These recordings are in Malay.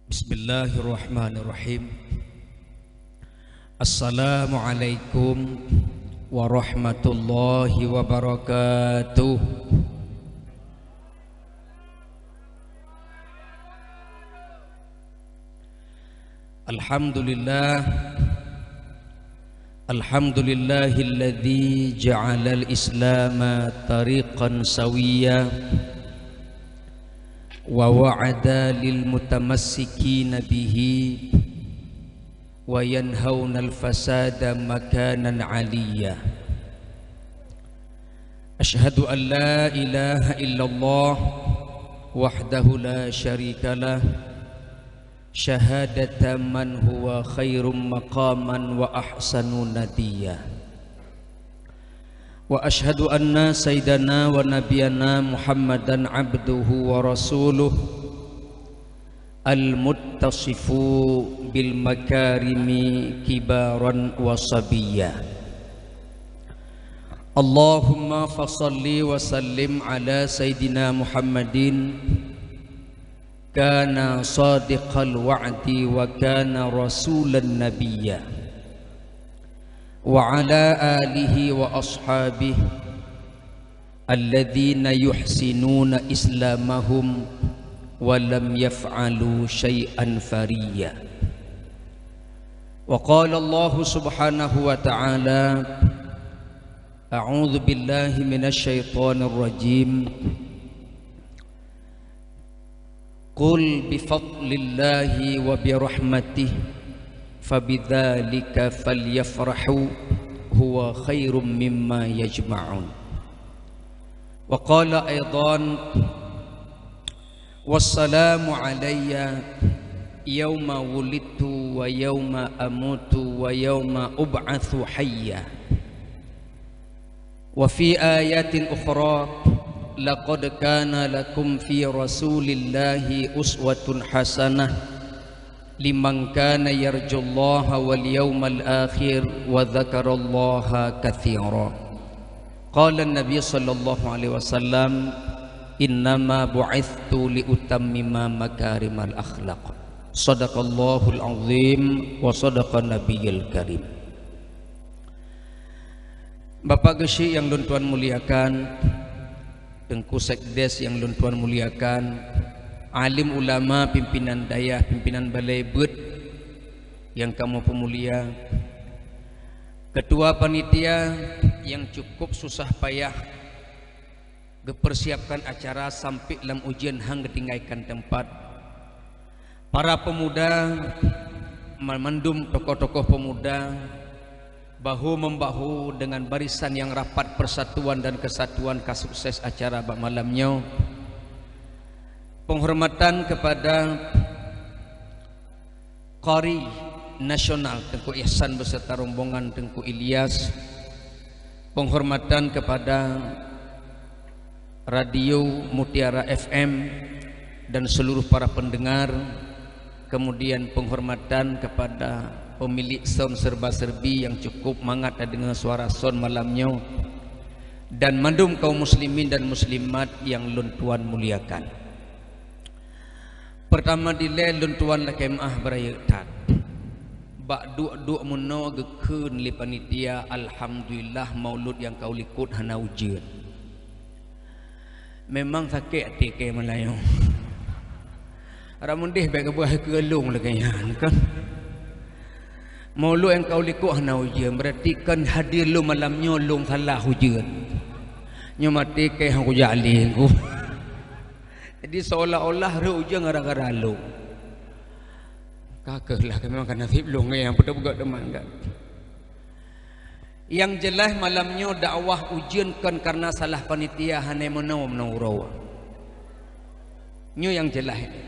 Bismillahirrahmanirrahim. Assalamualaikum warahmatullahi wabarakatuh. Alhamdulillah, alhamdulillahilladzi ja'alal islama tariqan sawiyya wa wa'ada lil mutamassikina bihi wa yanhauna al fasada makanan 'aliyya. Asyhadu an la ilaha illallah wahdahu la syarika lah, syahadatan man huwa khairum maqaman wa ahsanu nadiyya. Wa ashhadu anna sayyidana wa nabiyana Muhammadan abduhu wa rasuluh al-muttasifu bil makarimi kibaran wa sabiyya. Allahumma fasalli wa sallim ala sayyidina Muhammadin kana sadiqal wa'di wa kana rasulan nabiyya wa ala alihi wa ashabihi alladhina yuhsinuna islamahum wa lam yaf'alu syai'an fariyya. Wa qala Allah subhanahu wa ta'ala, a'udzu billahi minasy syaithanir rajim, qul bi fadlillahi wa bi rahmatihi fabidzalika falyafrahu huwa khairum mimma yajma'un. Wa qala aidan, wassalamu alayya yawma wulidtu wa yawma amutu wa yawma ub'atsu hayya. Wa fi ayatin ukhra, laqad kana lakum fi rasulillahi uswatun hasanah liman kana yarjullaha wal yawmal akhir wa dzakarallaha katsira. Qala an-nabiy sallallahu alaihi wasallam, innama bu'ithtu liutammima makarimal akhlaq. Shadaqallahul azim wa shadaqan nabiyil karim. Bapak Gesi yang Tuan muliakan, Tengku Sekdes yang Tuan muliakan, alim ulama, pimpinan dayah, pimpinan balai bud yang kamu pemulia, ketua panitia yang cukup susah payah mempersiapkan acara sampai dalam ujian hang ketinggalkan tempat, para pemuda, memandum tokoh-tokoh pemuda bahu membahu dengan barisan yang rapat persatuan dan kesatuan kasukses acara malamnya. Penghormatan kepada Qari Nasional Tengku Ihsan beserta rombongan Tengku Ilyas, penghormatan kepada Radio Mutiara FM dan seluruh para pendengar, kemudian penghormatan kepada pemilik sound serba-serbi yang cukup mangat dengan suara sound malamnya, dan mandum kaum muslimin dan muslimat yang Tuan muliakan. Pertama dile Tuan la kemah beraya tat bak duk muno gekeun li panitia, alhamdulillah maulud yang kau likut hana ujian. Memang sakit hati ke Melayu. Ramun deh baik buah kelung lah kayaknya kan. Maulud yang kau likut hana ujian berarti kan hadir lu malamnya lu salah ujian. Nyo mati ke hang jali ku. Jadi seolah-olah ujian gara-gara lu. Kakeklah memang kan nasib lu yang betul-betul teman kan. Yang jelas malamnya dakwah ujian kan karena salah panitia hane menau. Nyo yang jelas ini.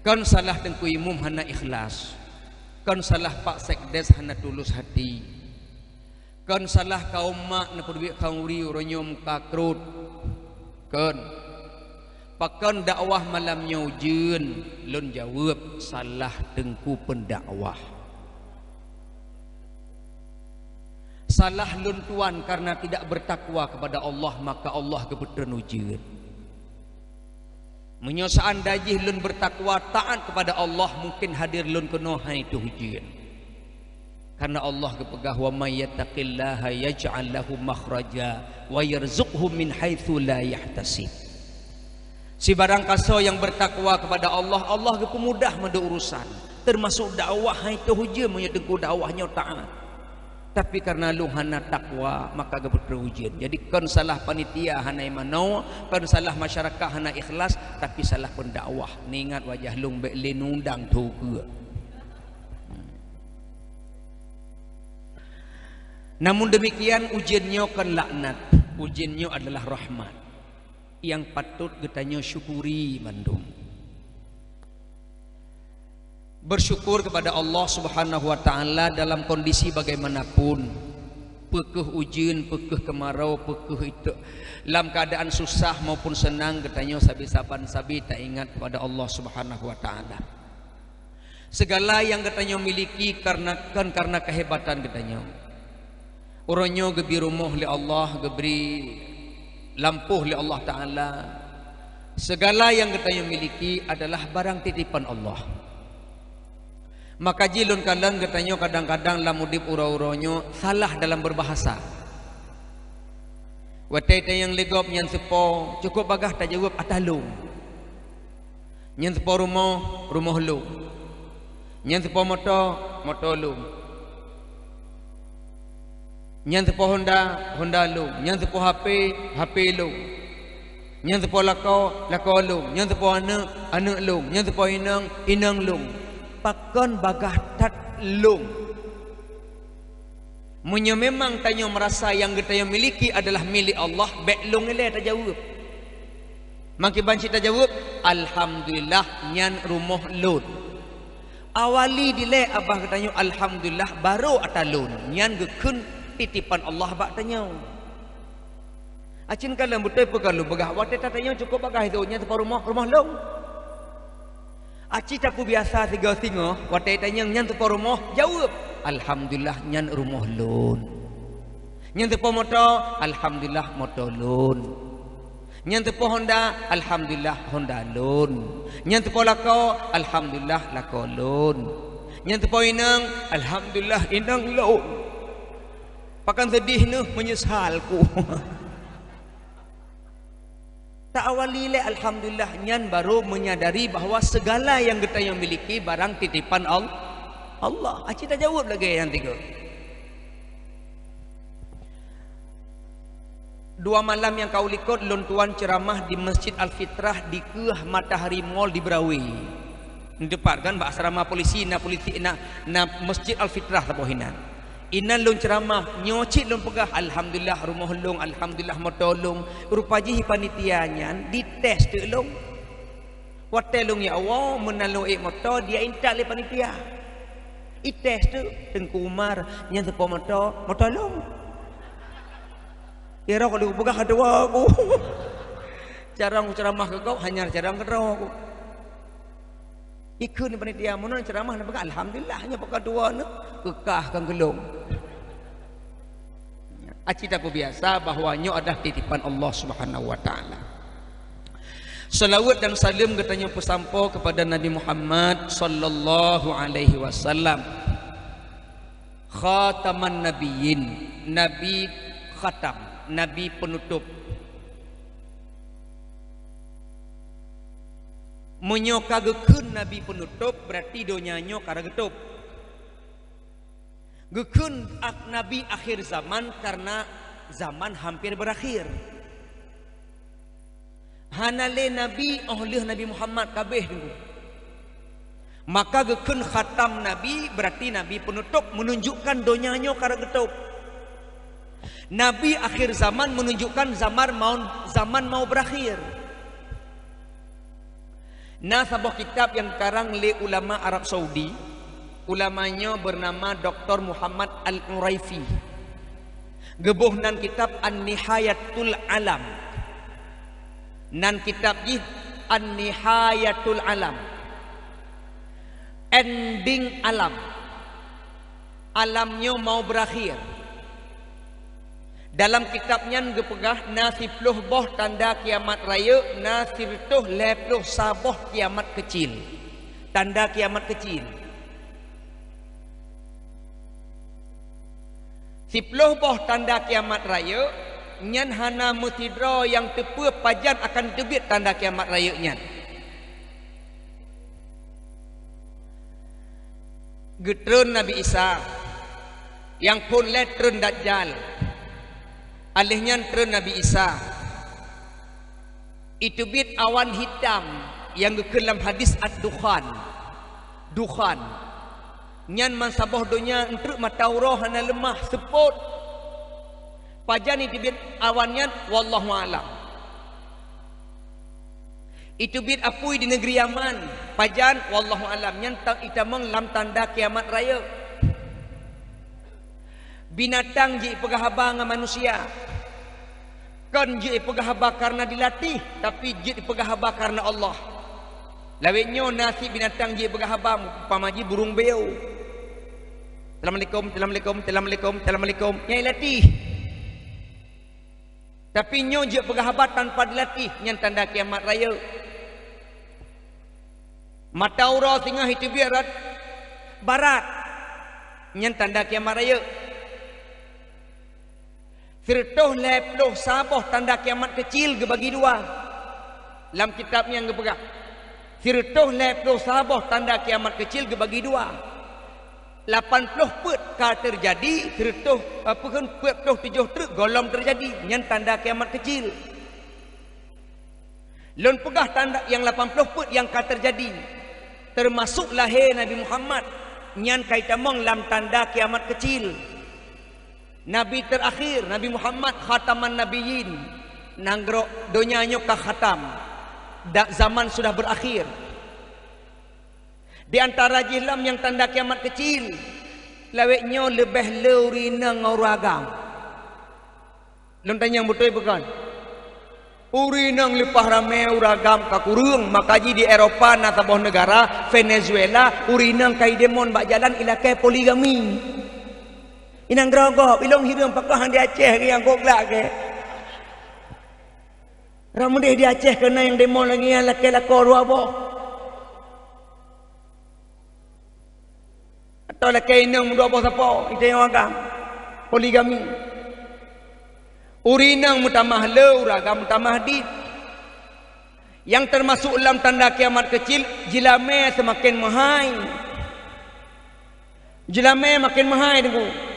Kan salah Tengku Imum hana ikhlas. Kan salah Pak Sekdes hana tulus hati. Kan salah kaum mak na perduit kauri ronyom kakrut. Kan pakan dakwah malamnya ujian lun jawab salah Tengku pendakwah. Salah lun tuan karena tidak bertakwa kepada Allah, maka Allah kebetulan ujian. Menyo seandainya lun bertakwa taat kepada Allah, mungkin hadir lun kena itu ujian. Karena Allah kepegah wa may yattaqillaha yaj'al lahu makhraja wa yarzuqhu min haitsu la yahtasib. Si barang kaso yang bertakwa kepada Allah, Allah kepemudah mende urusan. Termasuk dakwah itu ujian menyo dengku dakwahnya taat. Tapi karena lu hana takwa maka gak ujian. Jadi kan salah panitia hana imanau, kan salah masyarakat hana ikhlas, tapi salah pendakwah. Ni ingat wajah lung be lenundang tu ke. Namun demikian ujiannya kan laknat, ujiannya adalah rahmat yang patut getanya syukuri mandum. Bersyukur kepada Allah Subhanahu wa taala dalam kondisi bagaimanapun, pekeh ujian, pekeh kemarau, pekeh itu dalam keadaan susah maupun senang, getanya sabi-saban sabi tak ingat kepada Allah Subhanahu wa taala. Segala yang getanya miliki karena kehebatan getanya. Orangnya gebi rumah li Allah, geberi lampuh li Allah taala. Segala yang getanya miliki adalah barang titipan Allah. Maka jilun kadang katanya kadang-kadang lamudip ura-uronyo salah dalam berbahasa. Watai yang legop nyan sepo cukup bagah tak jawab atalung. Nyan sepo rumah lu. Nyan sepo motor lu. Nyan sepo Honda lu. Nyan sepo HP lu. Nyan sepo lako lu. Nyan sepo anak lu. Nyan sepo inang lu. Pakon bagah tat lung. Munyo memang tanyo merasa yang kita yang miliki adalah milik Allah, bek lung ile tak jawab. Maki banci tak jawab, alhamdulillah nyan rumah lun. Awali dile abah katanya alhamdulillah baru atalun. Nyan gekun titipan Allah bak tanyo. Acin kalam betul pegalu begah wate tatanya cukup bagah itu nyan tempat rumah lung. Aci aku biasa tiga-tiga watai tanya nyan tempat rumah jawab alhamdulillah nyan rumah lun. Nyan tempat motor alhamdulillah motor lun. Nyan tempat Honda alhamdulillah Honda lun. Nyan tempat lako alhamdulillah lako lun. Nyan tempat inang alhamdulillah inang lun. Pakan sedih nuh menyesalku. Tak awali le alhamdulillah nyan baru menyadari bahawa segala yang kita yang miliki barang titipan Allah. Aci tak jawab lagi yang tiga. 2 malam yang kau likut lon tuan ceramah di Masjid Al-Fitrah di Keah Matahari Mall di Berawi. Depan kan bak asrama polisi na Masjid Al-Fitrah tapohinan. Inan lung ceramah nyocit lung pegah alhamdulillah rumah lung, alhamdulillah motor lung. Rupaji panitianya dites tu lung. Watai lung ya Allah menalung motor dia intak le panitia. Ites tu Tengku Umar nya tepo motor lung. Ya ro kalau pegah ada aku. Jarang ceramah ke kau hanya jarang ke aku. Ikut ni panitia mun ceramah nak pegang alhamdulillah nya pegang dua ni kekah kan gelung. Aci tak biasa bahawa nyo ada titipan Allah Subhanahu wa taala. Salawat dan salam katanya pesampo kepada Nabi Muhammad sallallahu alaihi wasallam. Khataman nabiyyin, nabi khatam, nabi penutup. Menyoka gekun nabi penutup berarti donyanyo kara getup. Gekun nabi akhir zaman karena zaman hampir berakhir. Hanale nabi oleh Nabi Muhammad kabeh dulu. Maka gekun khatam nabi berarti nabi penutup menunjukkan donyanyo kara getup. Nabi akhir zaman menunjukkan zaman mau berakhir. Nah, sebuah kitab yang karang oleh ulama Arab Saudi, ulamanya bernama Dr. Muhammad Al-Uraifi. Gebuh nan kitab An-Nihayatul Alam. Nan kitab ini An-Nihayatul Alam. Ending alam. Alamnya mau berakhir. Dalam kitabnya gepegah nasipluh boh tanda kiamat raya, nasirtuh lepluh saboh kiamat kecil. Tanda kiamat kecil. Sipluh boh tanda kiamat raya, nyan hana mutidra yang tepe pajan akan debit tanda kiamat raya nyan. Getrun Nabi Isa yang pun letrun Dajjal. Alihnya tren Nabi Isa itu bit awan hitam yang dalam hadis ad-dukhan dukhan nyan mansabah dunia entruk mataurah hana lemah seput pajan itu bit awannya wallahu alam. Itu bit apui di negeri Yaman pajan wallahu alam nyan itamang lam tanda kiamat raya. Binatang je pegahaba dengan manusia. Kan je pegahaba karena dilatih, tapi je pegahaba karena Allah. Lawetnya nasi binatang je pegahaba pamaji burung beo. Assalamualaikum, assalamualaikum, assalamualaikum, assalamualaikum. Nyai latih. Tapi nyo je pegahaba tanpa dilatih, nyan tanda kiamat raya. Mataura tinggal itu biarat barat. Nyan tanda kiamat raya. Firtuh lepluh saboh tanda kiamat kecil gebagi dua. Dalam kitabnya yang gepegang. Firtuh lepluh saboh tanda kiamat kecil gebagi dua. 80 pet ka terjadi, firtuh apa kan pet 7 truk golong terjadi. Yang tanda kiamat kecil. Lon pegah tanda yang 80 pet yang ka terjadi. Termasuk lahir Nabi Muhammad. Nyan kaitamong lam tanda kiamat kecil. Nabi terakhir Nabi Muhammad khataman nabiyyin nanggro donyanya ka khatam zaman sudah berakhir. Di antara jilam yang tanda kiamat kecil laweknya lebih leurina ngoragam. Lon tanya betul bukan? Urinang lipah rame uragam kakurung makaji di Eropa na taboh negara Venezuela urinang kai demon bak jalan ilakai poligami. Inang gerogok, ilong hidung pakah di Aceh ke yang koglak ke. Ramu deh di Aceh kena yang demo lagi yang laki-laki dua boh. Atau laki inang dua boh siapa? Itu yang agam. Poligami. Urinang mutamah le, uragam mutamah dit. Yang termasuk dalam tanda kiamat kecil, jilame semakin mahai. Jilame makin mahai tengok.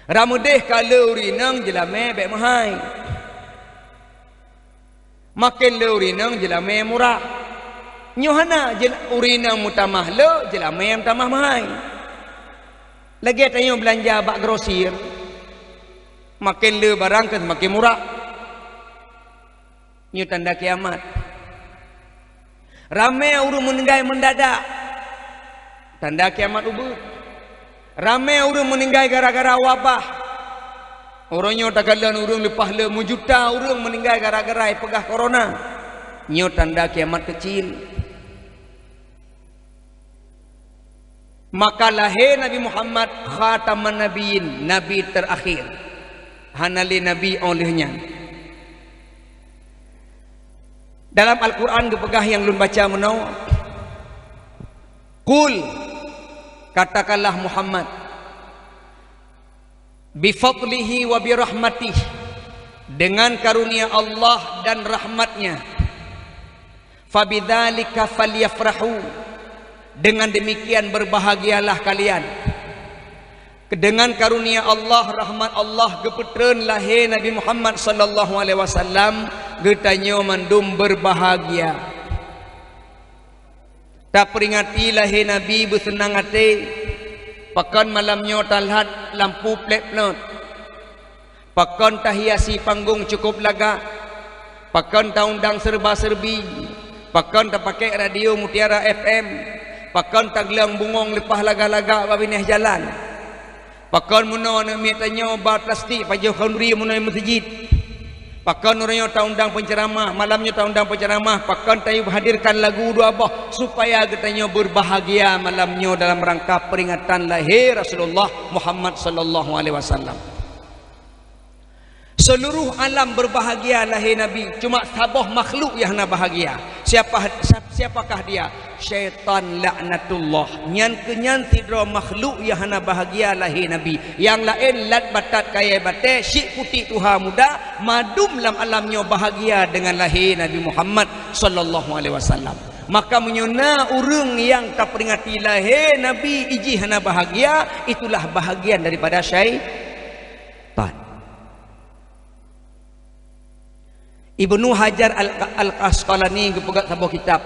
Ramudeh kalau urinang jelame baik mahai. Makin le urinang jelame murah. Nyohana urinang mutamah le jelame mutamah mahai. Lagi tanya belanja bak grosir. Makin le barang ke makin murah. Nyo tanda kiamat. Ramai urung meninggal mendadak. Tanda kiamat ubud. Ramai orang meninggal gara-gara wabah. Orangnya tagalan orang lepas le mujuta orang meninggal gara-gara pegah corona. Nyo tanda kiamat kecil. Maka lahir Nabi Muhammad khataman nabiyyin, nabi terakhir. Hanali nabi olehnya. Dalam Al-Quran dipegah yang lun baca menau. Qul katakanlah Muhammad bifadlihi wa birahmatih dengan karunia Allah dan rahmatnya fabidzalika falyafrahu dengan demikian berbahagialah kalian dengan karunia Allah rahmat Allah gepetreun lahir Nabi Muhammad sallallahu alaihi wasallam getanyo mandum berbahagia. Tak peringati lahir Nabi bersenang hati. Pakan malamnya talhat lampu plek-plek. Pakan tahiasi panggung cukup laga. Pakan taundang serba-serbi. Pakan tak pakai radio Mutiara FM. Pakan tak gelang bungong lepah laga-laga babineh jalan. Pakan muno nak mitanya obat plastik pajau khandri muno masjid. Pakan orangnya taundang penceramah, malamnya taundang penceramah, pakan tayu hadirkan lagu dua bah supaya katanya berbahagia malamnya dalam rangka peringatan lahir Rasulullah Muhammad sallallahu alaihi wasallam. Seluruh alam berbahagia lahir Nabi. Cuma sabah makhluk yang nak bahagia. Siapakah dia? Syaitan laknatullah. Nyan kenyan tidro makhluk yang nak bahagia lahir Nabi. Yang lain lat batat kaya bate syik putih tuha muda madum lam alamnya bahagia dengan lahir Nabi Muhammad sallallahu alaihi wasallam. Maka menyuna urang yang tak peringati lahir Nabi iji hana bahagia, itulah bahagian daripada syaitan. Ibnu Hajar Al-Asqalani kepegat sebuah kitab.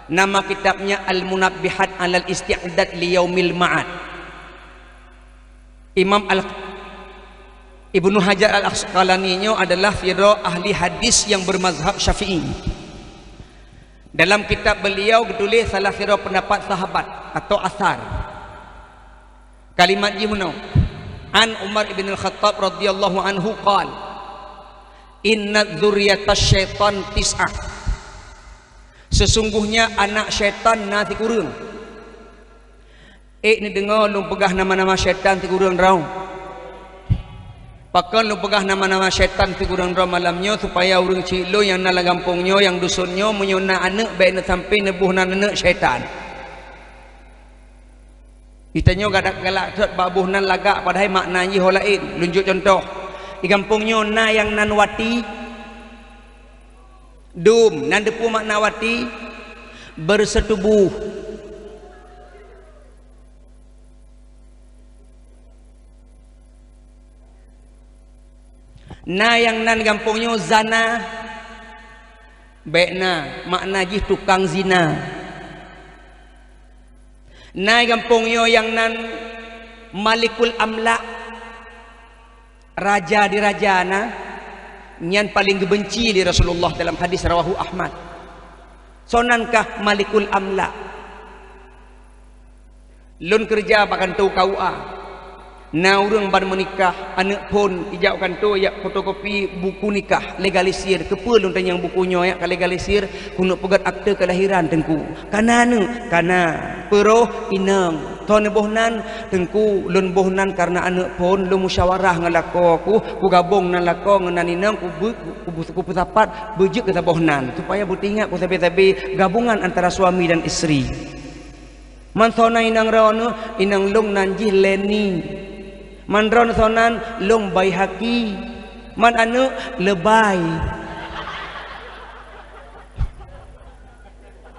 Nama kitabnya Al-Munabbihat 'alal Isti'dad li Yaumil Ma'ad. Ibnu Hajar Al-Asqalani adalah firo ahli hadis yang bermazhab Syafi'i. Dalam kitab beliau ditulis salah firo pendapat sahabat atau asar. Kalimat ini An Umar ibn al-Khattab radhiyallahu anhu qala Inna dzurriyatash syaitan tis'ah. Sesungguhnya anak syaitan na ti kurang. Ni dengar lu pegah nama-nama syaitan ti kurang rau. Pakan lu pegah nama-nama syaitan ti kurang rau malamnya supaya urang cilo yang nala gampungnya yang dusunnya menyona anak baik na sampai nebuh na anak syaitan. Ditanya galak-galak babuh nan lagak padahal maknanya hal lain. Lunjuk contoh. Di kampungnya na yang nan wati dum nan depu makna wati bersetubuh. Na yang nan kampungnya zana baikna makna jih tukang zina. Na kampungnya yang nan malikul amla raja di rajana nyan paling dibenci di Rasulullah dalam hadis rawahu Ahmad. Sonankah malikul amla lun kerja bahkan tu KUA na urang ban menikah anak pun ijaukan tu ya fotokopi buku nikah legalisir kepa lun tanyang bukunya ya ka legalisir kuno pegat akte kelahiran tengku kananu kana peroh inang ton bohnan tengku lun bohnan karena anak pun lu musyawarah ngalako ku gabung nan lako ngan inang ku putapat bejuk kata bohnan supaya butingat ku sabe-sabe gabungan antara suami dan isteri. Man sona inang rono inang lung nanjih leni man ron sonan long bay haki man anu lebay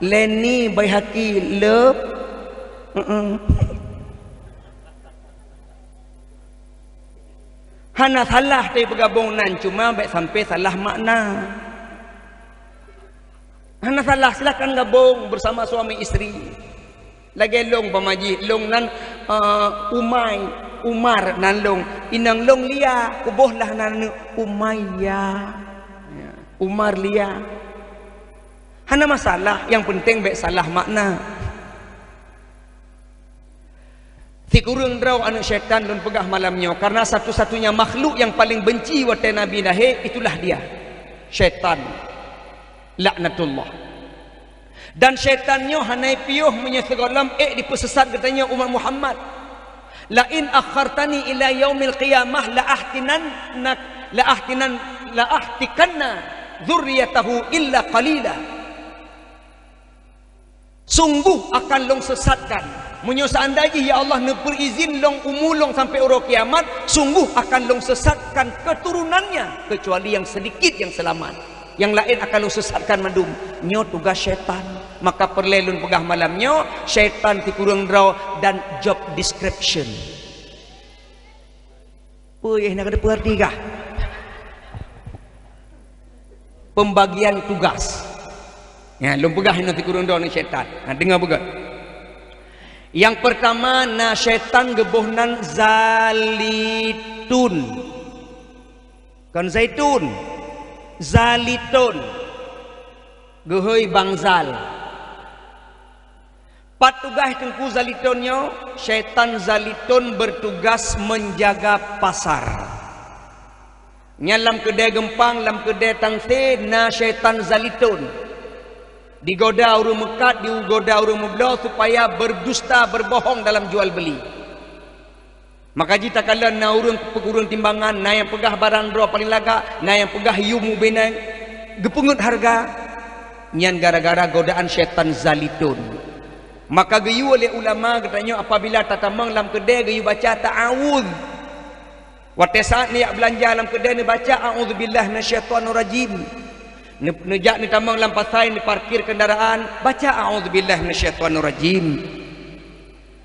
leni bay haki leb hana salah tay bergabung nan cuma baik sampai salah makna. Hana salah silakan gabung bersama suami isteri lagi long pamaji long nan Umar nan long inang long lia kubohlah nan Umayyah Umar lia hana masalah yang penting baik salah makna. Si kurang draw anak syaitan lun pegah malamnya karena satu-satunya makhluk yang paling benci wate Nabi lahir itulah dia syaitan laknatullah. Dan syaitannya hanai piuh menyesegalam dipesesat katanya umat Muhammad. La in akhartani ila yaumil qiyamah la ahtikanna dzurriyyatahu illa qalila. Sungguh akan long sesatkan. Munyo seandainya ya Allah ne berizin long umulong sampai uro kiamat, sungguh akan long sesatkan keturunannya kecuali yang sedikit yang selamat. Yang lain akan long sesatkan madum. Nyo tugas syaitan. Maka perlelun pegah malamnya syaitan ti kurang draw dan job description. Puih nak ada pengerti kah? Pembagian tugas. Ya, lum pegah nanti kurang draw ni syaitan. Nah, dengar pegah. Yang pertama na syaitan gebohnan zalitun. Kan zaitun. Zalitun. Gehoy bangzal. Patugas tengku zalitonnya syaitan zalitun bertugas menjaga pasar. Nyalam kedai gempang lam kedai tangse na syaitan zalitun digoda urung mekat digoda urung meblo supaya berdusta berbohong dalam jual beli. Maka jita kala na urang pegurun timbangan, na yang pegah barang dro paling laga, na yang pegah yumu benang gepungut harga, nyan gara-gara godaan syaitan zalitun. Maka gayu oleh ulama katanya apabila tatamang dalam kedai gayu baca ta'awudz. Waktu saat ni belanja dalam kedai ni baca a'udzubillah minasyaitonir rajim. Nejak ni tamang dalam pasai ni parkir kendaraan baca a'udzubillah minasyaitonir rajim.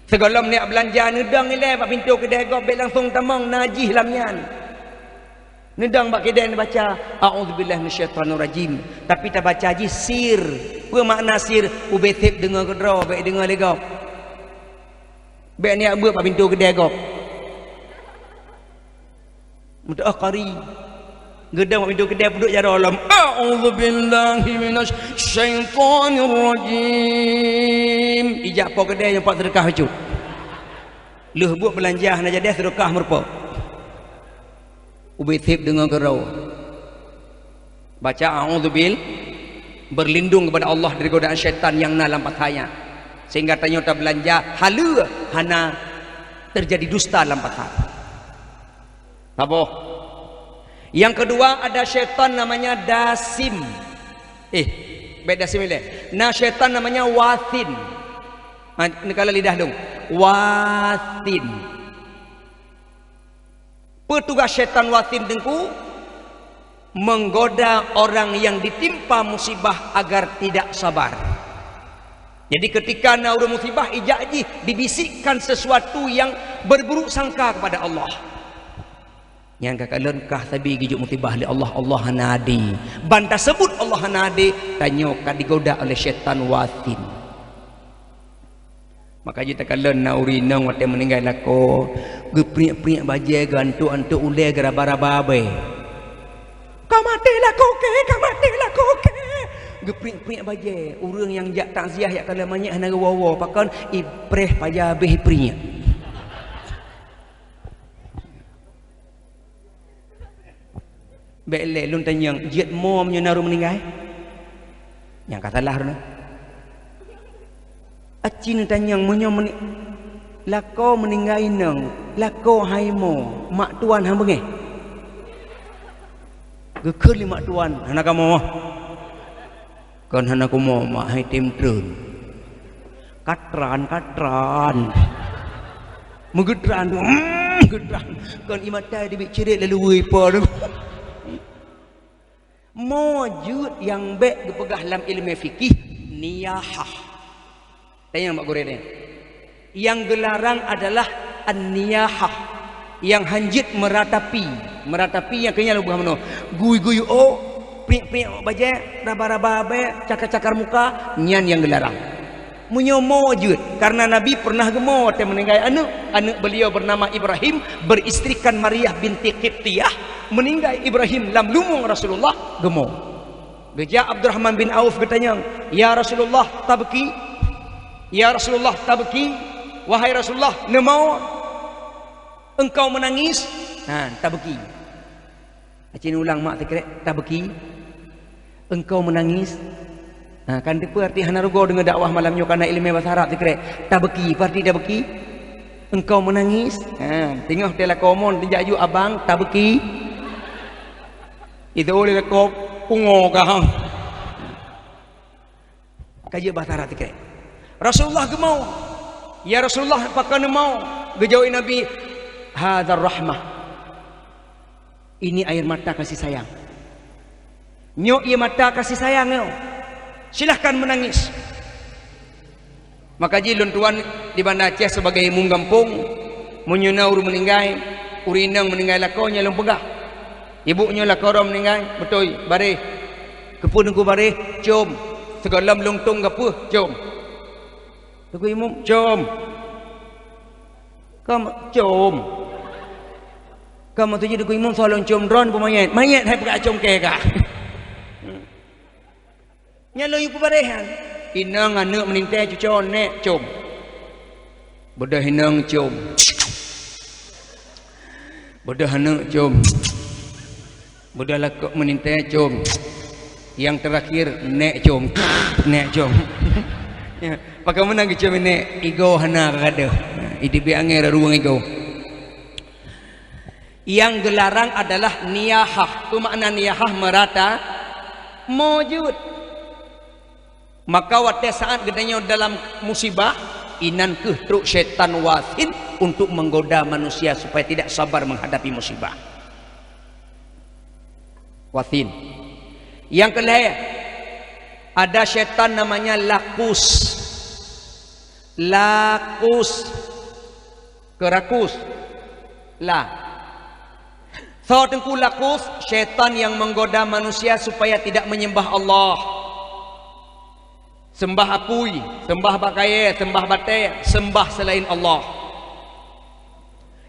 Segalam ni belanja nedang ni le pak pintu kedai gop bet langsung tamang najih lamnyan. Nedang bak kedai ni baca a'udzubillah minasyaitonir rajim, tapi tak baca haji sir. Apa makna sir? Ubetip dengar kedra, bet dengar le gop. Bet ni buat pak pintu kedai gop. Mudah qari. Gedang pak pintu kedai duduk jara alam. A'udzubillahi minasyaitonir rajim. Ijak pak kedai yang pak sedekah hacu. Leh buat belanja nak jadi sedekah merpa. Ubetip dengan gerau. Baca a'udzubil, berlindung kepada Allah dari godaan syaitan yang na lampat haya. Sehingga tanya tak belanja hala hana terjadi dusta lampat haya. Apa? Yang kedua ada syaitan namanya dasim. Beda dasim ni. Nah syaitan namanya wasin. Ini kalau lidah dong. Wasin. Petugas syaitan wasin dengku menggoda orang yang ditimpa musibah agar tidak sabar. Jadi ketika naura musibah ijaji dibisikkan sesuatu yang berburuk sangka kepada Allah. Yang kakak lenkah tapi gijuk musibah li Allah hanadi. Banta sebut Allah hanadi tanya kad digoda oleh syaitan wasin. Maka kita kalau nauri nang waktu meninggal lako gepriak-priak bajai gantuk-antuk ulai geraba-raba be. Kau mati lako ke, kau mati lako ke. Gepriak-priak bajai orang yang jak takziah yak kalau banyak hana wawa pakan ipreh payah beh priak. Belek lun tanyang jet mom nya naru meninggal. Yang kata lah runa. Acin tanyang munyo lako meninggal nang lako haimo mak tuan hang bengeh. Geker li mak tuan hana kamu. Kan hana kamu mak hai tim trun. Katran. Megedran gedran. Kan imata dibik cerit lalu apa tu. Mojud yang baik dipegah dalam ilmu fikih niyahah. Tanya mak goreng ni. Yang gelarang adalah an-niyahah. Yang hanjit meratapi. Meratapi yang kenyal ubah mano. Gui-gui priak-priak bajai, raba-raba baik, cakar-cakar muka, nyan yang gelarang. Munyomo jud karena Nabi pernah gemo waktu meninggal anak beliau bernama Ibrahim beristrikan Maryah binti Qibtiyah. Meninggal Ibrahim dalam lumung Rasulullah gemo. Beja Abdurrahman bin Auf bertanya, "Ya Rasulullah, tabki?" "Ya Rasulullah, tabki?" "Wahai Rasulullah, nemau engkau menangis?" Tabki. Acin ulang mak tekrek, tabki. Engkau menangis? Kan dia arti hana rugo dengan dakwah malamnya karena ilmu bahasa Arab tekrek. Tabki, arti tabki. Engkau menangis? Tengok dia lah komon dijaju abang tabki. Itu oleh kau pungo kah? Kaji bahasa Arab tekrek. Rasulullah gemau. Ya Rasulullah pakai mau. Gejauhi Nabi. Hadzal rahmah. Ini air mata kasih sayang. Nyok ia mata kasih sayang yo. Silahkan menangis. Maka jilun tuan di Banda Aceh sebagai munggampung menyunaur meninggal, urinang meninggal lakonya long pegah. Ibunya lakoro meninggal, betul bare. Kepun ku bare, cium. Segalam lungtung gapuh, cium. Tuku imum, cium. Kamu cium. Kamu tu jadi ku imum solong cium dron ku mayat. Mayat hai pegak cium ke kah? Nyalo yu parehan. Inang anak meninggal cucon nek cium. Bedah hinang cium. Bedah anak cium. Bedah lakok meninggal cium. Yang terakhir nek cium. Nek cium. Pakai menang cium nek igo hana kada. Idi bi angin ruang igo. Yang dilarang adalah niyahah. Itu makna niyahah merata mawjud. Maka waktu saat gedanya dalam musibah, inan truk syaitan wasin untuk menggoda manusia supaya tidak sabar menghadapi musibah. Wasin. Yang kedua, ada syaitan namanya lakus. Lakus. Kerakus. So tengku lakus, syaitan yang menggoda manusia supaya tidak menyembah Allah. Sembah apui, sembah bakaya, sembah batai, sembah selain Allah.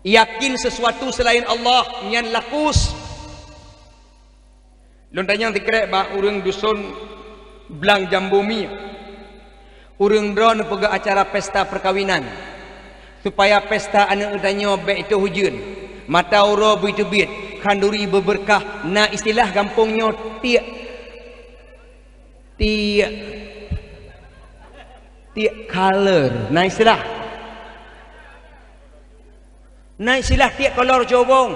Yakin sesuatu selain Allah, nyan lakus. Lontanya dikerek ba urang dusun belang jambumi. Urang drone pega acara pesta perkawinan. Supaya pesta anak udanyo baik itu hujun. Mata uro begitu bit, kanduri berberkah. Nah istilah kampungnya tiak color. Nah istilah tiak color cobong.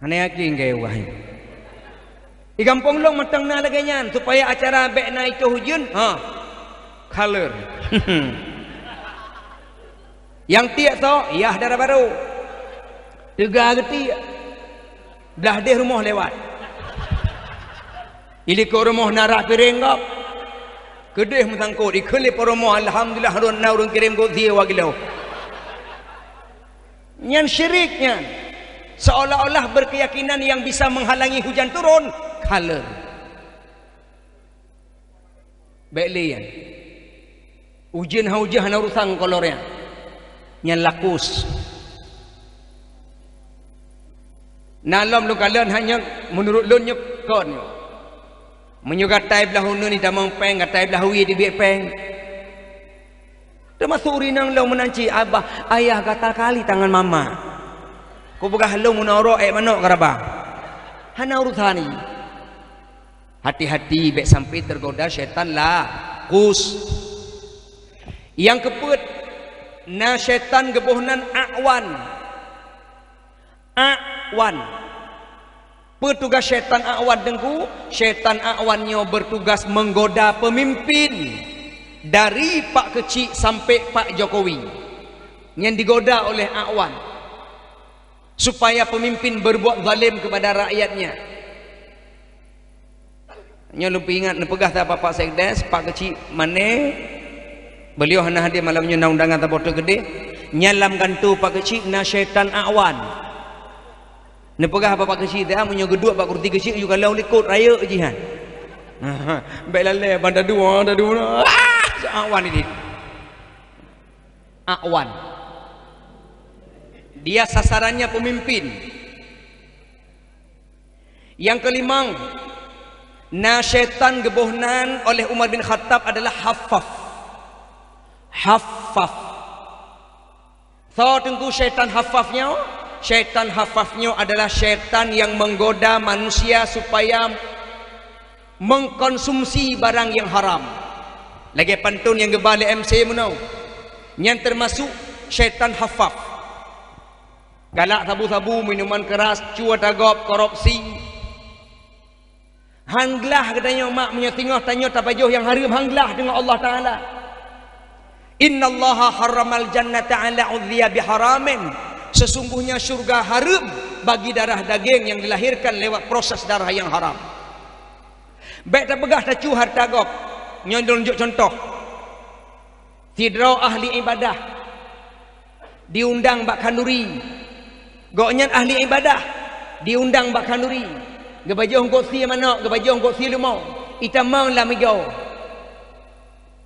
Aneh lagi gaya wahai. Di kampung long matang na laganya supaya acara baik na itu hujun. Color. Yang tiak so, yah darah baru. Tiga geti. Belah deh rumah lewat. Ili ko rumah narah piringgap. Kedeh mutangko dikelip rumah alhamdulillah harun na urang kirim go dia wagilau. Nyan syiriknya. Seolah-olah berkeyakinan yang bisa menghalangi hujan turun. Color. Baik lian. Ujian na urusang kolornya. Yang lakus. Nalam lu kalian hanya menurut lu nyekon. Menyugatai belah hunu ni damang peng, gatai belah hui di biak peng. Termasuk urinang lu menanci abah, ayah kata kali tangan mama. Kau begah lu menoro manok karabah. Hana urusan ni. Hati-hati bek sampai tergoda syaitan lah. Kus. Yang keput na syaitan gebohnan a'wan. Petugas syaitan a'wan dengku, syaitan a'wannya bertugas menggoda pemimpin dari Pak Kecik sampai Pak Jokowi yang digoda oleh a'wan supaya pemimpin berbuat zalim kepada rakyatnya. Nya lupa ingat nepegah tak Pak Sekdes, Pak Kecik mana beliau hana hadir malamnya na undangan taboto gede nyalam gantu Pak Kecik na syaitan a'wan. Nepegah Pak Kecik dah munyo gedua Pak Kurti Kecik juga lau likut raya jihan. Baik lale bandar dua a'wan ini. A'wan. Dia sasarannya pemimpin. Yang kelimang, na syaitan gebohnan oleh Umar bin Khattab adalah Haffaf. So tengku syaitan Haffafnya adalah syaitan yang menggoda manusia supaya mengkonsumsi barang yang haram. Lagi pantun yang gebalik MC menau. Yang termasuk syaitan Haffaf. Galak sabu-sabu, minuman keras, cuat agop, korupsi. Hanglah katanya mak punya tengah tanya tapajuh yang haram hanglah dengan Allah Ta'ala. Inna allaha harramal jannata ala udhiya biharamin. Sesungguhnya syurga haram bagi darah daging yang dilahirkan lewat proses darah yang haram. Baik tak pegah tak cu harta gop. Nyonjuk contoh. Tidrau ahli ibadah diundang bak kanuri. Goknya ahli ibadah diundang bak kanuri. Gebajong kok si mana? Gebajong kok si lumau. Itamang lamigau.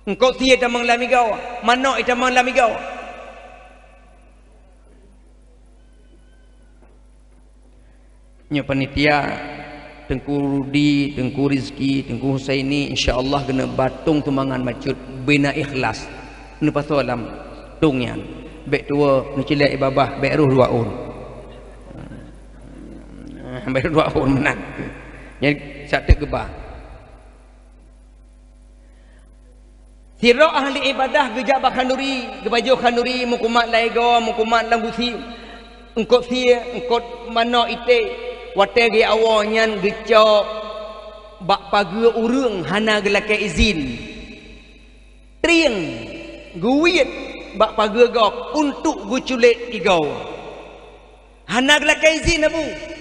Engkau tiada tamang lamigau. Mana itamang lamigau? Nya panitia Tengku Rudi, Tengku Rizki, Tengku Husaini insya-Allah kena batung tumbangan masjid bina ikhlas. Nu pasal alam tungnya. Baik tua nu cilek ibabah baik ruh dua un. Baik dua un menang. Jadi satu gebah. Siro ahli ibadah gejak bakanduri, gebaju kanduri mukumat laigo, mukumat lambusi. engkau sia engkau mana ite wate ge awanyan gecok bak pagi urang hana gelake izin trieng guwit bak pagi gok untuk guculik igau hana gelake izin abu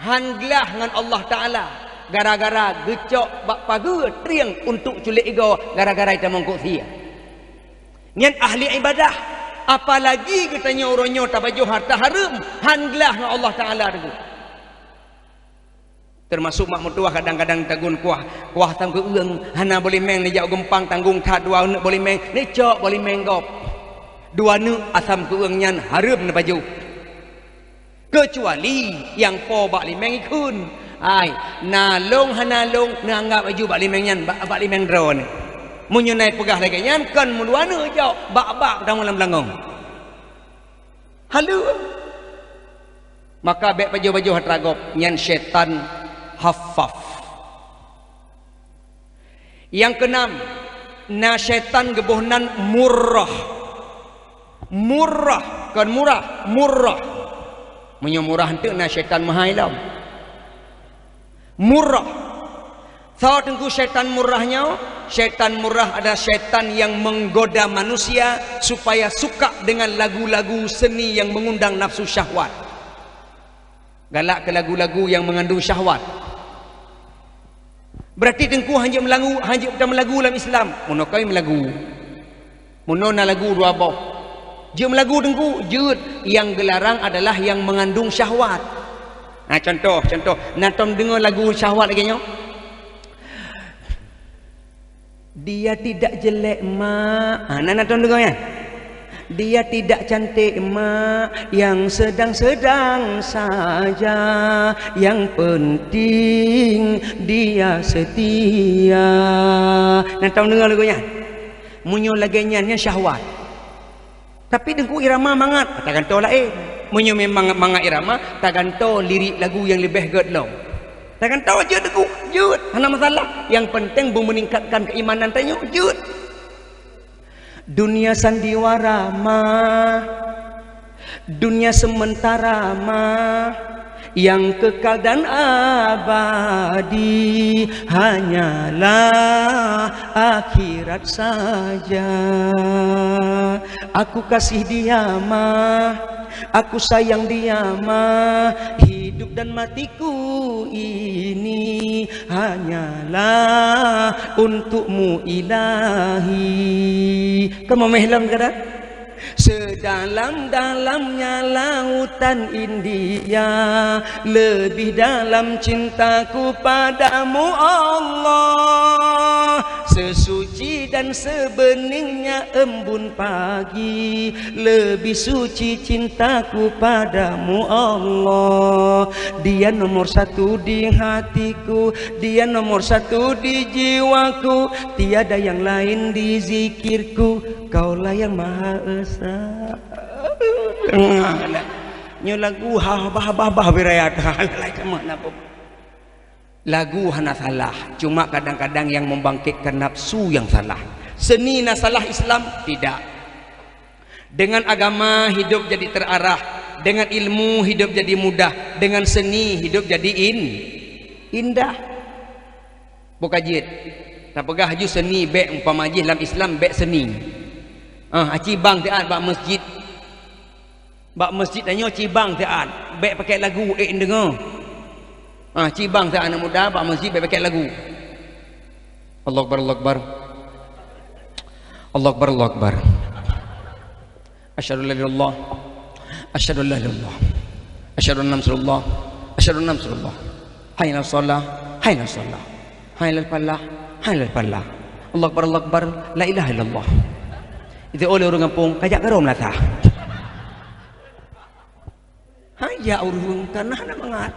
hanglah dengan Allah Ta'ala gara-gara gecok bak pagi trieng untuk culik igau gara-gara itu mengkuk sia nyan ahli ibadah apalagi katanya orangnya tak baju harta haram hanglah dengan Allah Ta'ala dulu termasuk mak mertua kadang-kadang tagun kuah tanggung uang hana boleh meng ni jauh gempang tanggung tak dua nak boleh meng ni cok boleh meng gop dua nu asam ke uang nyan haram na baju kecuali yang po bak limeng ikun ai nalong hanalong nanggap baju bak limeng nyan bak limeng drone munyo naik pegah lagi nyan kan muduana jauh bak dalam belangong halu maka bek baju hatragop nyan syaitan hafaf yang keenam na syaitan gebohnan murrah kan murrah munyo murah henteu na syaitan mahailam murrah tahu tengku syaitan murrahnya syaitan murrah adalah syaitan yang menggoda manusia supaya suka dengan lagu-lagu seni yang mengundang nafsu syahwat galak ke lagu-lagu yang mengandung syahwat berarti tengku hanya melagu dalam Islam muno kai melagu muno na lagu dua boh je melagu tengku je yang gelarang adalah yang mengandung syahwat nah contoh natom dengar lagu syahwat lagi nyo dia tidak jelek mak natom dengar ya dia tidak cantik mak yang sedang-sedang saja yang penting dia setia natom dengar lagunya munyo laginya syahwat tapi dengku irama mangat takkan to lain munyo memang mangat irama takkan to lirik lagu yang lebih gedlong takkan to je dengku jut hana masalah yang penting meningkatkan keimanan tanyo jut dunia sandiwara mah dunia sementara mah yang kekal dan abadi hanyalah akhirat saja aku kasih dia mah aku sayang dia mah hidup dan matiku ini hanyalah untukmu ilahi kamu mehlam kada sedalam-dalamnya lautan India lebih dalam cintaku padamu Allah sesuci dan sebeningnya embun pagi lebih suci cintaku padamu Allah dia nomor satu di hatiku dia nomor satu di jiwaku tiada yang lain di zikirku kaulah yang maha esa nyo lagu bah birayat lagu hana salah cuma kadang-kadang yang membangkitkan nafsu yang salah seni na salah Islam tidak dengan agama hidup jadi terarah dengan ilmu hidup jadi mudah dengan seni hidup jadi indah bukajid tak pegah haju seni bek umpama haji dalam Islam bek seni cibang tian bak masjid tanyo cibang tian bek pakai lagu dengar cibang tian anak muda bak masjid bek pakai lagu Allahu akbar Allahu akbar Allahu akbar Allahu akbar asyhadu an la ilaha illallah asyhadu an la ilaha illallah asyhadu anna rasulullah asyhadu anna rasulullah hayya ala shalah hayya ala shalah hayya ala falah hayya ala falah Allahu akbar Allahu akbar la ilaha illallah itu oleh orang kampung kajak karom lah sah hanya urung tanah nak mangat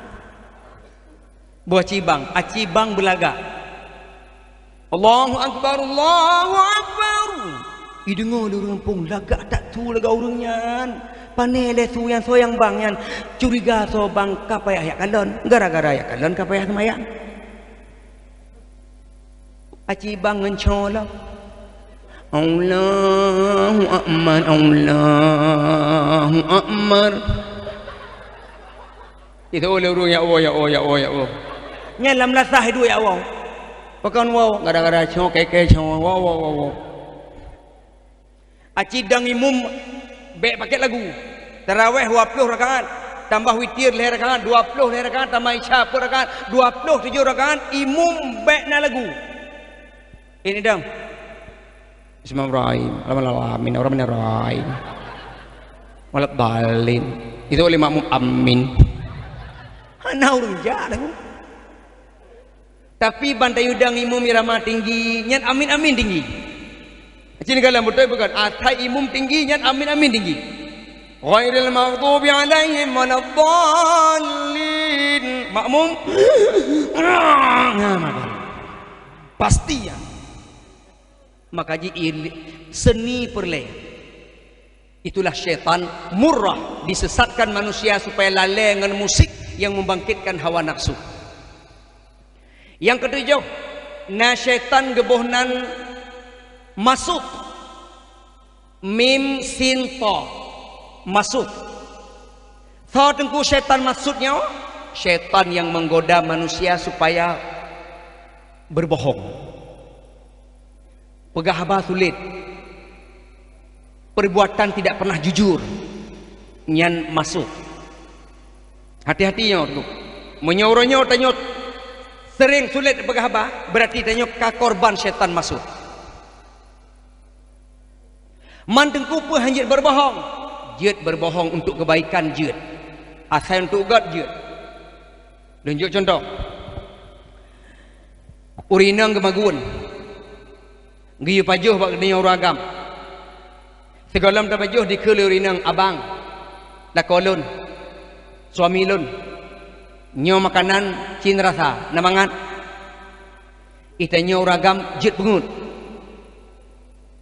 buah cibang acibang belaga Allahu akbar idengo orang kampung laga tak tu laga urungnya panele tu yang soyang bang yang curiga so bang kapayah ya kalon gara-gara ya kalon kapayah semayang acibang ngencola Allahu akbar Itu oleh urung ya Allah ya Allah ya Allah ya Allah. Nya lam lasah itu ya Allah. Pakan wow gara-gara cong keke cong wow wow wow. Aci dang imum be pakai lagu. Tarawih 20 rakaat, tambah witir leh rakaat 20 leh rakaat, tambah isya pun rakaat 27 rakaat, imum be na lagu. Ini dang. Bismillahirrahmanirrahim. Alhamdulillahirrahmanirrahim. Alhamdulillahirrahim. Walad dalin. Itu oleh makmum amin. Hana urung jalan. Tapi bantai udang imum irama tinggi, nyan amin amin tinggi. Cini kalam betul bukan? Atai imum tinggi, nyan amin amin tinggi. Ghairil maghdubi alaihim waladdallin. Makmum pasti ya. Maka seni perle. Itulah syaitan murrah disesatkan manusia supaya lalai dengan musik yang membangkitkan hawa nafsu. Yang ketujuh, na syaitan gebohnan masuk mim sin ta masuk. Tha tengku syaitan maksudnya syaitan yang menggoda manusia supaya berbohong. Pegahaba sulit. Perbuatan tidak pernah jujur. Nyan masuk. Hati-hatinya tu. Menyorongnya tanyot sering sulit pegahaba berarti tanyot ka korban syaitan masuk. Mantengku pun hanjit berbohong. Jid berbohong untuk kebaikan jid. Asal untuk ugat jid. Tunjuk contoh. Urinang gemagun. Giyu pajuh bak dunia uragam. Segalam tak pajuh dikeli urinang abang. Lakolun. Suami lun. Nyo makanan cin rasa namangat. Itanya uragam jid pengut.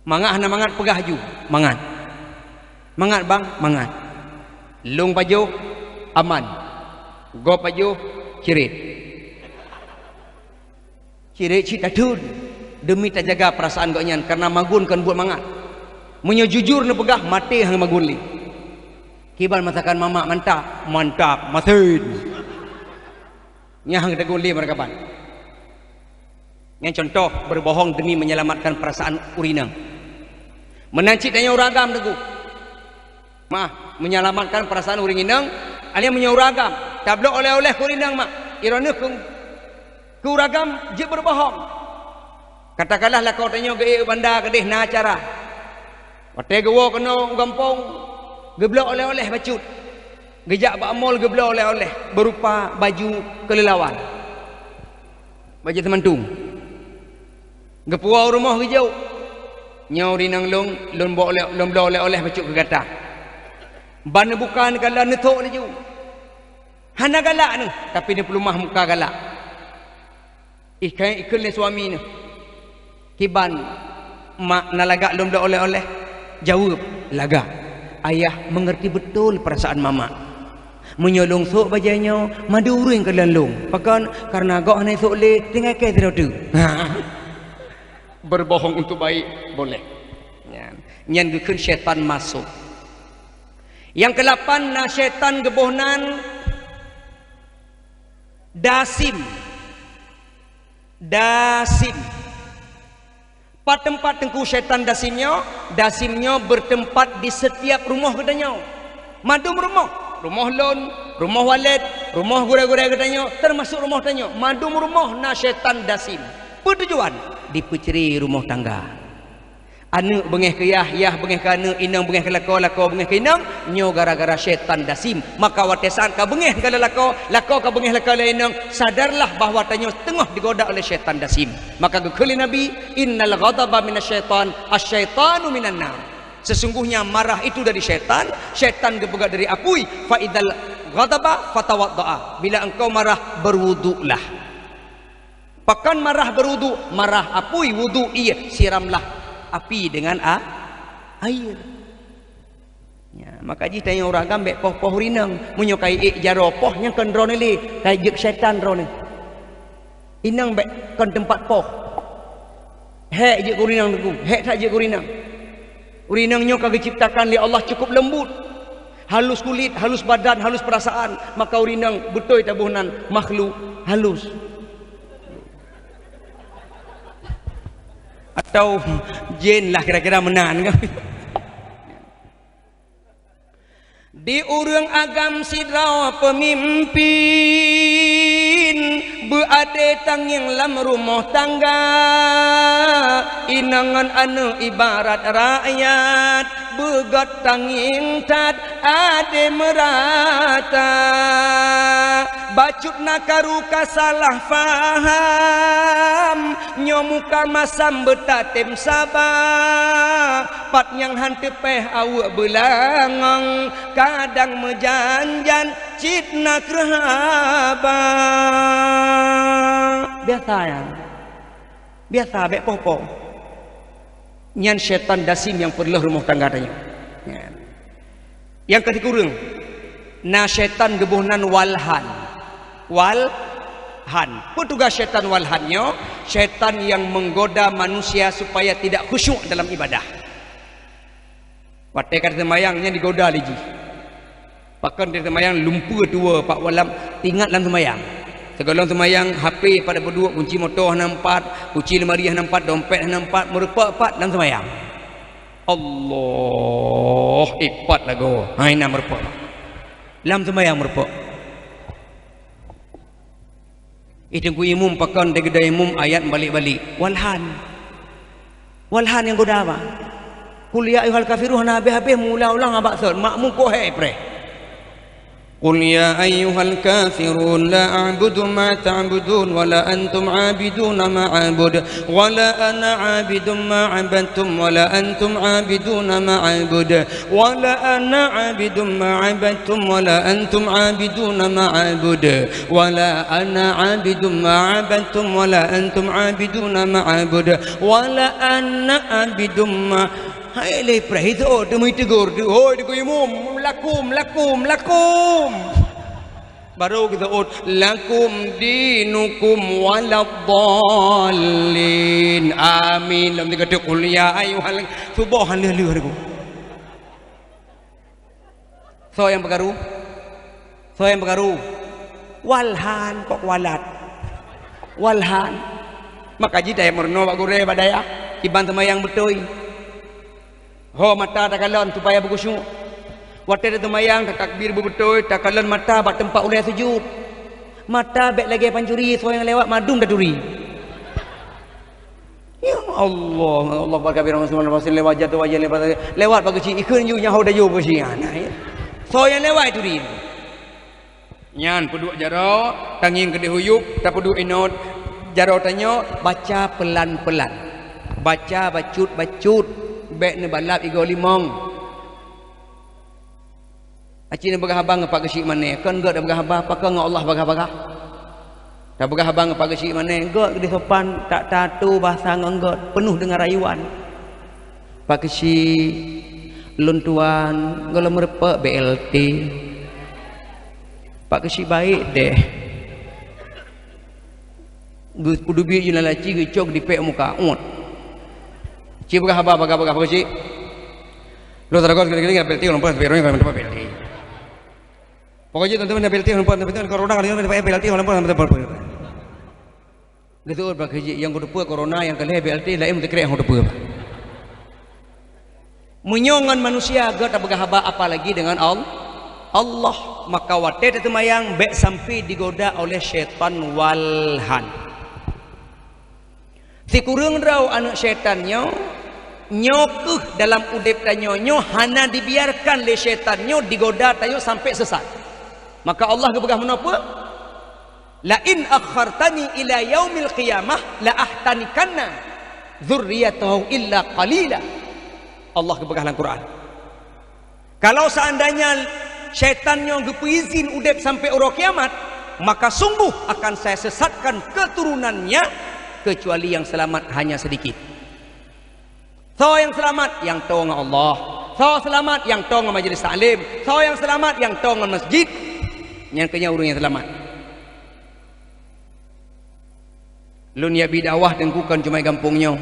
Mangah namangat pegah ju. Mangat. Mangat bang, mangat. Lung pajuh aman. Go pajuh cirit. Cirit cita tun. Demi tak jaga perasaan kau nyan karena magun kan buat mangat. Munyo jujur ne pegah mati hang magun li. Kiban masakan mama mantap, mantap, matin. Nya hang tegun li merekapan. Yang contoh berbohong demi menyelamatkan perasaan urinang. Menancik tanya uragam teguh. Mah menyelamatkan perasaan urinang, alia menyoragam. Tablo oleh-oleh urinang mak. Irone ke uragam je berbohong. Katakanlah lah kau tanya ke bandar kedih na acara. Wate gewo kena gampong geblok oleh-oleh bacut. Gejak bak mall geblok oleh-oleh berupa baju kelelawar. Baju temantung. Gepuau rumah hijau. Nyauri nang long blok oleh-oleh bacut ke gata. Ban bukan kala netok ni ju. Hana galak ni, tapi dia pelumah muka galak. Ikut le suami ni. Kiban mak nalagak lom dah oleh-oleh jawab lagak ayah mengerti betul perasaan mama menyolong sok bajanya madu uring ke lalung pakan karena gak hanai sok le tinggal ke teradu berbohong untuk baik boleh nyan gukun syaitan masuk. Yang ke-8 na syaitan gebohnan dasim tempat tengku syaitan dasimnya bertempat di setiap rumah katanya. Madum rumah lon, rumah walid, rumah gura-gura katanya, termasuk rumah tanya. Madum rumah na syaitan dasim. Bertujuan dipeceri rumah tangga. Anu bengeh ke yah bengeh ke anu, inang bengeh ke lako bengeh ke inang, nyo gara-gara syaitan dasim. Maka watesan ka bengeh ke lako ka bengeh ke inang, sadarlah bahawa tanyo tengah digoda oleh syaitan dasim. Maka gekeli Nabi, innal ghadaba minasyaitan, asyaitanu minan nar. Sesungguhnya marah itu dari syaitan, syaitan gebegat dari api. Fa idzal ghadaba fatawaddaa. Bila engkau marah berwuduklah. Pakan marah berwuduk, marah api wudu iya, siramlah api dengan air. Ya, maka ji tanya orang gambek poh rinang menyukai jaro poh yang kan drone li kai jek syaitan drone inang bek kan tempat poh hek je urinang tu hek tak je urinang nyo kagak ciptakan li Allah cukup lembut halus kulit, halus badan, halus perasaan, maka urinang betul tabuhnan makhluk halus. Atau jin lah kira-kira menan kan. Di urang agam sidra pemimpin berade tanging lam rumah tangga inangan anu ibarat rakyat begat tanging tat ade merata bacut nakaruka salah faham nyomuka masam betatem sabah pat yang hantepeh awak belangang kadang mejanjan citna kerhaba biasa ya biasa bek popo nyan syaitan dasim yang perlu rumah tangga tanya yang ketiga urang na syaitan gebuhnan walhan petugas syaitan walhannya syaitan yang menggoda manusia supaya tidak khusyuk dalam ibadah watai kata semayangnya digoda lagi pakan dia semayang lumpur tua pak walam ingat dalam semayang segala semayang HP pada berdua kunci motor nampak kunci lemari nampak dompet nampak merupak dalam semayang Allah ipat lagu haina merupak dalam semayang merupak itu ku imum pakan degeda imum ayat balik-balik walhan yang goda apa kuliah ayuhal kafirun habis-habis mula ulang abak sel makmum kohai pre قل يا أيها الكافرون لا أعبد ما تعبدون ولا أنتم عابدون ما أعبد ولا أنا عابد ما عبدتم ولا أنتم عابدون ما أعبد ولا أنا عابد ما عبدتم ولا أنتم عابدون ما أعبد ولا أنا عابد ما عبدتم ولا أنتم عابدون ما أعبد ولا أنا عابد ما hai le prahito demi tegur hoi di imum lakum baru kita lakum dinukum waladdallin amin dalam tiga kuliah ayuhal subuhan lelu hariku so yang bergaru walhan kok walhan maka jita yang merno pak gure badaya iban temayang betul ho mata takalan supaya berkhusyuk waktu ada temayang takbir betul takalan mata bak tempat ulai sujud mata bek lagi pancuri so yang lewat madung dah duri ya Allah berkabir Rasulullah lewat jatuh wajah lewat bagi si ikun yu nyaho dayu besi so yang lewat duri nyan peduk jaro tanging gede huyup tak peduk inot jaro tanyo baca pelan-pelan baca bacut bek ne balap igo limong aci ne berhabang pak gesik mane kan gak dah berhabang apa kan Allah bagah-bagah dah berhabang pak gesik mane gak gede sopan tak tatu bahasa nggot penuh dengan rayuan pak gesik luntuan gola merepek BLT pak gesik baik deh gus kudu bi junalaci gecok di pek muka ci bagah ci lo teragos gini pelti orang pas peroni kan tempat pelti pokoknya teman-teman pelti orang pas tempat corona kali ini pelti orang pas tempat pelti gitu bagi yang kudu corona yang kali pelti lain mesti kira yang kudu menyongan manusia gak bagah apalagi dengan Allah maka wate temayang bek sampai digoda oleh syaitan walhan si kurang rau anak syaitannya nyokeh dalam udep tanyo hana dibiarkan le syaitannya digoda tayo sampai sesat maka Allah kebegah menapa la in akhartani ila yaumil qiyamah la ahtanikanna dzurriyyatahu illa qalila Allah kebegah dalam Quran kalau seandainya syaitannya gepuizin udep sampai uro kiamat maka sungguh akan saya sesatkan keturunannya kecuali yang selamat hanya sedikit. So yang selamat yang tahu dengan Allah, so selamat yang tahu dengan majlis taklim, so yang selamat yang tahu dengan masjid, yang kenya urang yang selamat. Lun ya bidakwah tengkukan cuma kampungnya.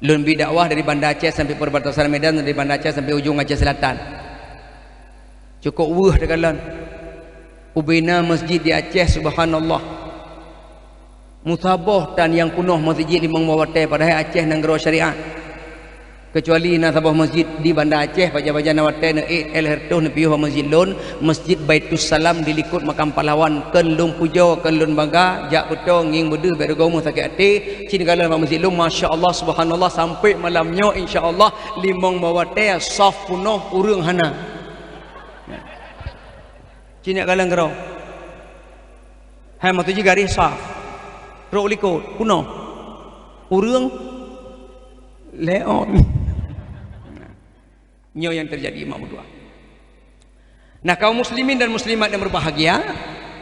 Lun bidakwah dari Banda Aceh sampai perbatasan Medan, dari Banda Aceh sampai ujung Aceh Selatan. cukup weh dekalan ubina masjid di Aceh subhanallah musabah dan yang penuh masjid limang mawate padahal Aceh negara syariat kecuali nasabah masjid di Bandar Aceh baca-baca nawate na el hertuh na piuh masjid lon masjid Baitus Salam di likut makam pahlawan ken lung pujo ken lun bangga jak beto nging bede beregomo sakit ati cin galan masjid lon masya-Allah subhanallah sampai malamnya insya-Allah limang mawate saf penuh urang hana cin galan gerau hai matuji garis saf ro likut penuh urang leon nyo yang terjadi Imam Dua. Nah kaum muslimin dan muslimat yang berbahagia,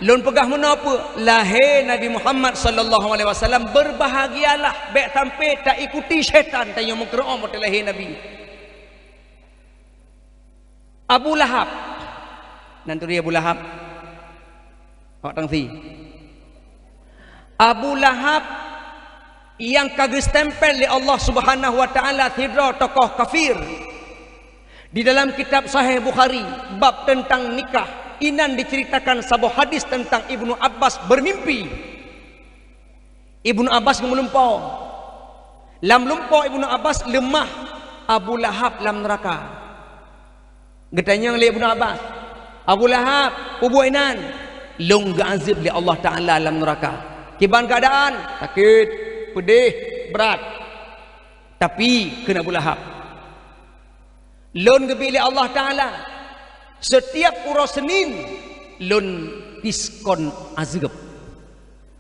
lon pegah menapa lahir Nabi Muhammad sallallahu alaihi wasallam berbahagialah baik sampai tak ikuti syaitan tanya mukroom pada lahir Nabi. Abu Lahab. Nanti dia Abu Lahab. Awak tangsi. Abu Lahab yang kagak stempel oleh Allah Subhanahu wa taala tidra tokoh kafir. Di dalam kitab Sahih Bukhari bab tentang nikah inan diceritakan sebuah hadis tentang Ibnu Abbas bermimpi. Ibnu Abbas melumpau. Lam lumpau Ibnu Abbas lemah Abu Lahab lam neraka. Getanya oleh Ibnu Abbas, Abu Lahab pubuinan long gazib li Allah taala lam neraka. Kiban keadaan sakit, pedih, berat. Tapi kena Abu Lahab lon gebili Allah Ta'ala setiap uras Senin lon diskon azab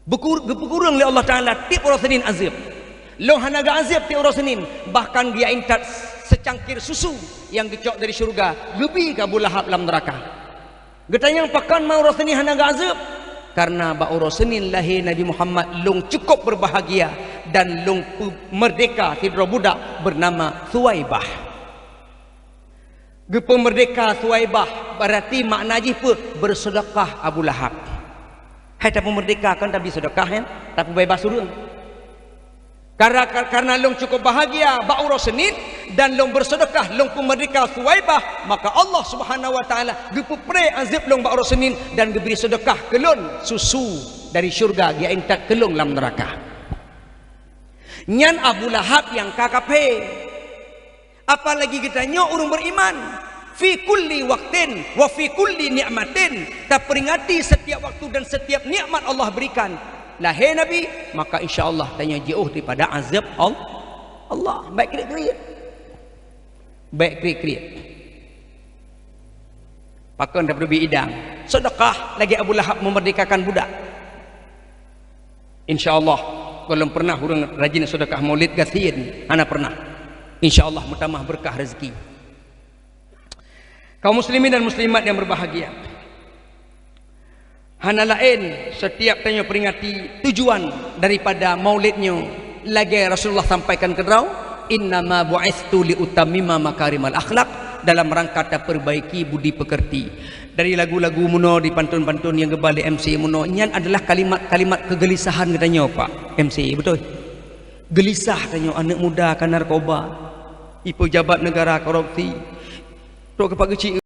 berkurang oleh Allah Ta'ala tiap uras Senin azab lon hanaga azab tiap uras Senin bahkan dia intat secangkir susu yang dicok dari syurga gebi ke Abu Lahab dalam neraka getanya pakan mau uras Senin hanaga azab karena ba uras Senin lahir Nabi Muhammad long cukup berbahagia dan long merdeka tidra budak bernama Thuwaibah. Gepa merdeka Thuwaibah berarti makna apa? Bersedekah Abu Lahab. Hai tak merdeka kan tak bersedekah kan? Tak bebas surung. Karena long cukup bahagia ba'ura Senin dan long bersedekah long merdeka Thuwaibah, maka Allah Subhanahu wa taala gepa pre azab long ba'ura Senin dan geberi sedekah kelon susu dari syurga dia intat kelong dalam neraka. Nyan Abu Lahab yang KKP. Apalagi kita orang beriman fi kulli waktin wa fi kulli ni'matin, tak peringati setiap waktu dan setiap nikmat Allah berikan lahir Nabi, maka insya-Allah tanya jauh daripada azab Allah. Baik krik-krik, baik krik-krik pakai dah berbi idang sedekah lagi Abu Lahab memerdekakan budak. Insya-Allah kalau pernah orang rajin sedekah maulid gasin ana pernah, insya-Allah mutamah berkah rezeki. Kaum muslimin dan muslimat yang berbahagia, hana lain setiap tanya peringati tujuan daripada maulidnya lagi Rasulullah sampaikan ke rau innama bu'istu li utammima makarimal akhlak, dalam rangka tak perbaiki budi pekerti. Dari lagu-lagu muno di pantun-pantun yang gebali MC muno nyan adalah kalimat-kalimat kegelisahan katanya Pak MC, betul? Gelisah katanya anak muda kan narkoba, pejabat negara korupsi, tok kepak kecil